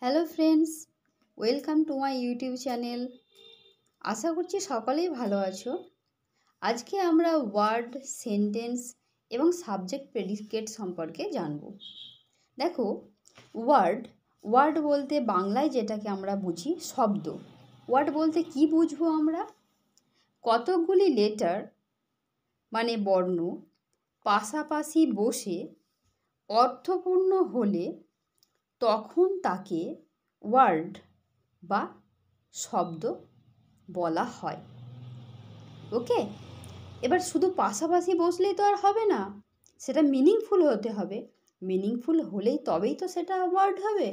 Hello friends, welcome to my YouTube channel. আশা করছি সকলেই ভালো আছো। আজকে আমরা ওয়ার্ড, সেন্টেন্স এবং সাবজেক্ট প্রেডিকেট সম্পর্কে জানব। দেখো, ওয়ার্ড বলতে বাংলায় যেটাকে আমরা বুঝি শব্দ। ওয়ার্ড বলতে কি বুঝবো আমরা? কতকগুলি লেটার মানে বর্ণ পাশাপাশি বসে অর্থপূর্ণ হলে তখন তাকে ওয়ার্ড বা শব্দ বলা হয়। ওকে, এবার শুধু পাশাপাশি বসলেই তো আর হবে না, সেটা মিনিংফুল হতে হবে। মিনিংফুল হলেই তবেই তো সেটা ওয়ার্ড হবে।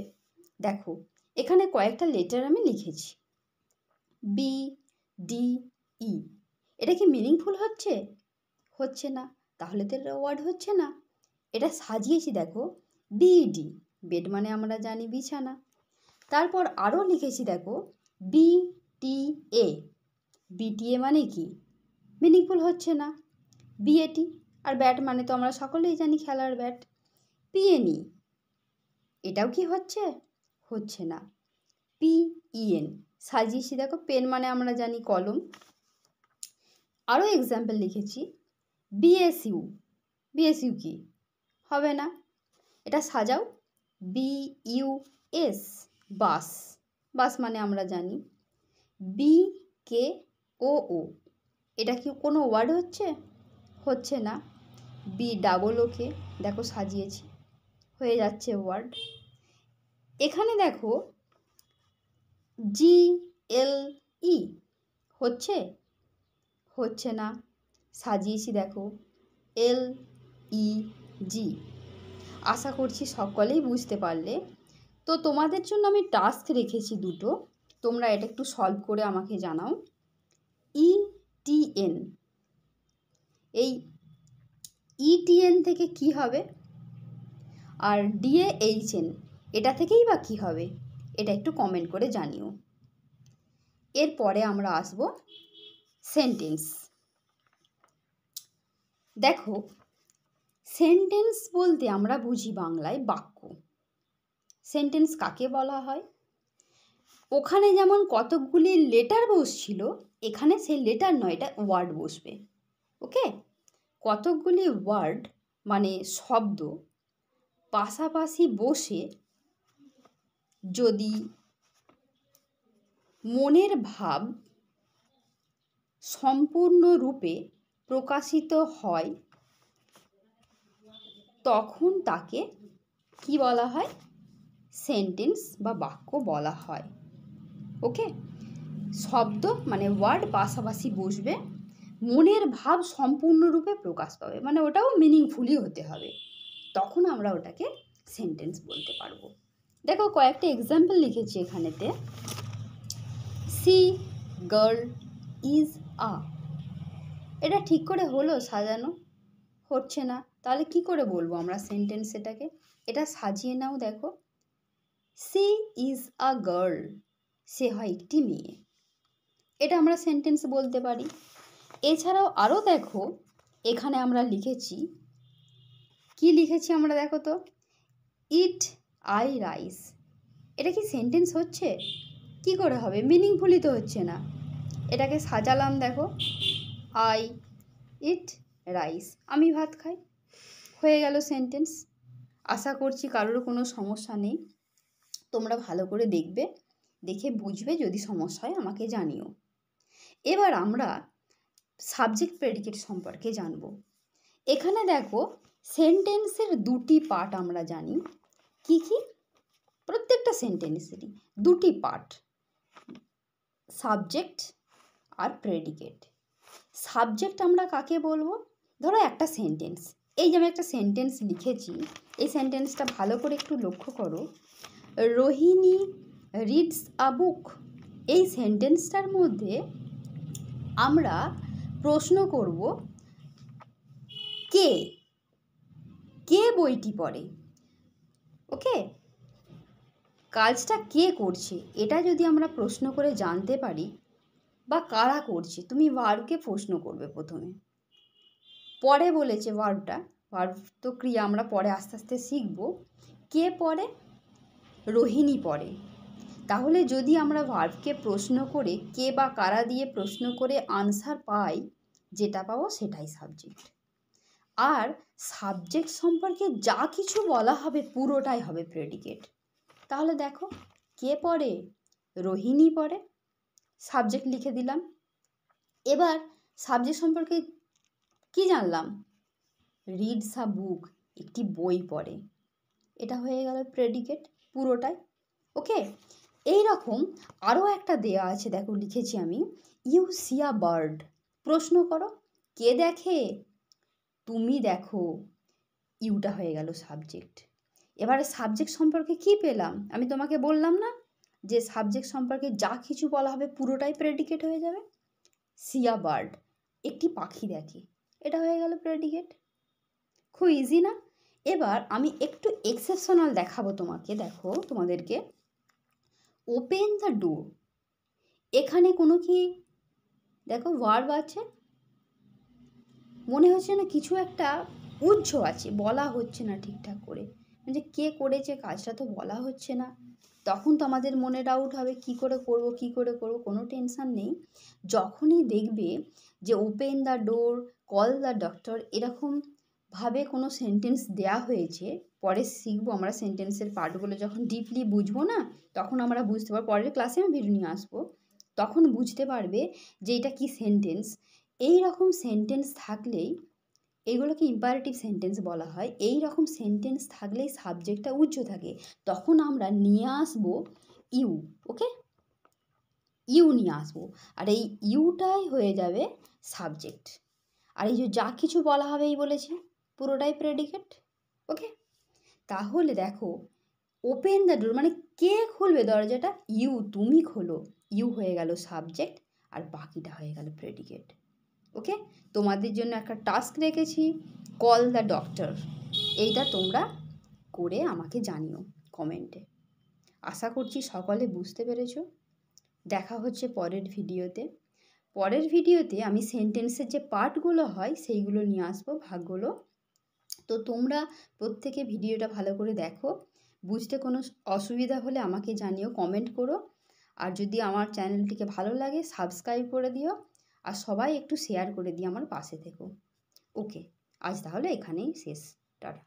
দেখো, এখানে কয়েকটা লেটার আমি লিখেছি, বি, ডি, ই। এটা কি মিনিংফুল হচ্ছে? হচ্ছে না, তাহলে তো এটা ওয়ার্ড হচ্ছে না। এটা সাজিয়েছি, দেখো, বিডি, বেড মানে আমরা জানি বিছানা। তারপর আরও লিখেছি, দেখো, বিটিএ। বিটিএ মানে কি? মিনিংফুল হচ্ছে না। বিএটি, আর ব্যাট মানে তো আমরা সকলেই জানি খেলার ব্যাট। পিএনই, এটাও কি হচ্ছে? হচ্ছে না। পিইএন সাজিয়েছি, দেখো, পেন মানে আমরা জানি কলম। আরও এক্সাম্পল লিখেছি, বিএসইউ। বিএসইউ কি? হবে না। এটা সাজাও, বিইউএস, বাস। বাস মানে আমরা জানি। বিকেওও, এটা কি কোনো ওয়ার্ড হচ্ছে? হচ্ছে না। বিডাবলওকে, দেখো সাজিয়েছি, হয়ে যাচ্ছে ওয়ার্ড। এখানে দেখো, জিএলই হচ্ছে? হচ্ছে না। সাজিয়েছি, দেখো, এলইজি। আশা করছি সকলেই বুঝতে পারলে। তো তোমাদের জন্য আমি টাস্ক রেখেছি দুটো, তোমরা এটা একটু সলভ করে আমাকে জানাও। ইটিএন, এই ইটিএন থেকে কি হবে? আর ডিএএইচএন, এটা থেকেই বা কী হবে? এটা একটু কমেন্ট করে জানিও। এরপরে আমরা আসব সেন্টেন্স। দেখো, সেন্টেন্স বলতে আমরা বুঝি বাংলায় বাক্য। সেন্টেন্স কাকে বলা হয়? ওখানে যেমন কতকগুলি লেটার বসছিল, এখানে সেই লেটার নয়, এটা ওয়ার্ড বসবে। ওকে, কতকগুলি ওয়ার্ড মানে শব্দ পাশাপাশি বসে যদি মনের ভাব সম্পূর্ণরূপে প্রকাশিত হয় তখন তাকে কি বলা হয়? সেন্টেন্স বা বাক্য বলা হয়। ওকে, শব্দ মানে ওয়ার্ড পাশাপাশি বসবে, মনের ভাব সম্পূর্ণরূপে প্রকাশ পাবে, মানে ওটাও মিনিংফুলি হতে হবে, তখন আমরা ওটাকে সেন্টেন্স বলতে পারবো। দেখো, কয়েকটা এক্সাম্পল লিখেছি এখানেতে। সি গার্ল ইজ আ, এটা ঠিক করে হলো সাজানো? হচ্ছে না। তাহলে কি করে বলবো আমরা সেন্টেন্স এটাকে? এটা সাজিয়ে নাও, দেখো, সি ইজ আ গার্ল, সে হয় একটি মেয়ে। এটা আমরা সেন্টেন্স বলতে পারি। এছাড়াও আরও দেখো, এখানে আমরা লিখেছি, কি লিখেছি আমরা, দেখো তো, ইট আই রাইস। এটা কি সেন্টেন্স হচ্ছে? কি করে হবে? মিনিংফুলি তো হচ্ছে না। এটাকে সাজালাম, দেখো, আই ইট রাইস, আমি ভাত খাই, হয়ে গেল সেন্টেন্স। আশা করছি কারোর কোনো সমস্যা নেই। তোমরা ভালো করে দেখবে, দেখে বুঝবে, যদি সমস্যা হয় আমাকে জানিও। এবার আমরা সাবজেক্ট প্রেডিকেট সম্পর্কে জানব। এখানে দেখো, সেন্টেন্সের দুটি পার্ট আমরা জানি। কি কি? প্রত্যেকটা সেন্টেন্সেরই দুটি পার্ট, সাবজেক্ট আর প্রেডিকেট। সাবজেক্ট আমরা কাকে বলবো? ধরো একটা সেন্টেন্স, এই যে আমি একটা সেন্টেন্স লিখেছি, এই সেন্টেন্সটা ভালো করে একটু লক্ষ্য করো। রোহিণী রিডস আ বুক, এই সেন্টেন্সটার মধ্যে আমরা প্রশ্ন করব, কে কে বইটি পড়ে? ওকে, কাজটা কে করছে এটা যদি আমরা প্রশ্ন করে জানতে পারি, বা কারা করছে, তুমি ভার্বকে প্রশ্ন করবে প্রথমে। পরে বলেছে ভার্ব তো ক্রিয়া, আমরা পরে আস্তে আস্তে শিখব। কে পড়ে? রোহিণী পড়ে। তাহলে যদি আমরা ভার্বকে প্রশ্ন করে কে বা কারা দিয়ে প্রশ্ন করে আনসার পাই, যেটা পাবো সেটাই সাবজেক্ট। আর সাবজেক্ট সম্পর্কে যা কিছু বলা হবে পুরোটাই হবে প্রেডিকেট। তাহলে দেখো, কে পড়ে? রোহিণী পড়ে, সাবজেক্ট লিখে দিলাম। এবার সাবজেক্ট সম্পর্কে কি জানলাম? রিডস আ বুক, একটি বই পড়ে, এটা হয়ে গেল প্রেডিকেট পুরোটাই। ওকে, এই রকম আরও একটা দেয়া আছে, দেখো লিখেছি আমি, ইউ সি আ বার্ড। প্রশ্ন করো, কে দেখে? তুমি দেখো, ইউটা হয়ে গেল সাবজেক্ট। এবারে সাবজেক্ট সম্পর্কে কি পেলাম? আমি তোমাকে বললাম না যে সাবজেক্ট সম্পর্কে যা কিছু বলা হবে পুরোটাই প্রেডিকেট হয়ে যাবে। সি আ বার্ড, একটি পাখি দেখে, এটা হয়ে গেল প্রেডিকেট। খুব ইজি না? এবার আমি একটু এক্সেপশনাল দেখাবো তোমাকে, দেখো তোমাদেরকে। ওপেন দ্য ডোর, এখানে কোনো কি দেখো ভার্ব আছে, মনে হচ্ছে না কিছু একটা উজ্জ্ব আছে, বলা হচ্ছে না ঠিকঠাক করে, যে কে করেছে কাজটা তো বলা হচ্ছে না। তখন তো আমাদের মনে ডাউট হবে, কি করে করব, কি করে করব। কোনো টেনশান নেই, যখনই দেখবে যে open the door, call the doctor, এরকমভাবে কোনো সেন্টেন্স দেয়া হয়েছে, পরে শিখবো আমরা সেন্টেন্সের পার্টগুলো, যখন ডিপলি বুঝবো না, তখন আমরা বুঝতে পারবো। পরের ক্লাসে আমি ভিডিও নিয়ে আসবো, তখন বুঝতে পারবে যে এটা কি সেন্টেন্স। এই রকম সেন্টেন্স থাকলেই, এগুলোকে ইম্পারেটিভ সেন্টেন্স বলা হয়, এই রকম সেন্টেন্স থাকলেই সাবজেক্টটা উজ্জ্ব থাকে। তখন আমরা নিয়ে আসবো ইউ। ওকে, ইউ নিয়ে আসবো, আর এই ইউটাই হয়ে যাবে সাবজেক্ট। আর এই যে যা কিছু বলা হবে এই বলেছি, পুরোটাই প্রেডিকেট। ওকে, তাহলে দেখো, ওপেন দ্য ডোর মানে কে খুলবে দরজাটা? ইউ, তুমি খোলো। ইউ হয়ে গেল সাবজেক্ট, আর বাকিটা হয়ে গেল প্রেডিকেট। ওকে, তোমাদের জন্য একটা টাস্ক রেখেছি, কল দ্য ডক্টর। এইটা তোমরা করে আমাকে জানিও কমেন্টে। আশা করছি সকলে বুঝতে পেরেছো। দেখা হচ্ছে পরের ভিডিওতে। পরের ভিডিওতে আমি সেন্টেন্সের যে পার্টগুলো হয় সেইগুলো নিয়ে আসবো, ভাগগুলো। তো তোমরা প্রত্যেকে ভিডিওটা ভালো করে দেখো, বুঝতে কোনো অসুবিধা হলে আমাকে জানিও, কমেন্ট করো। আর যদি আমার চ্যানেলটিকে ভালো লাগে সাবস্ক্রাইব করে দিও, আর সবাই একটু শেয়ার করে দিয়ে আমার পাশে থেকো। ওকে, আজ তাহলে এখানেই শেষ। টাটা।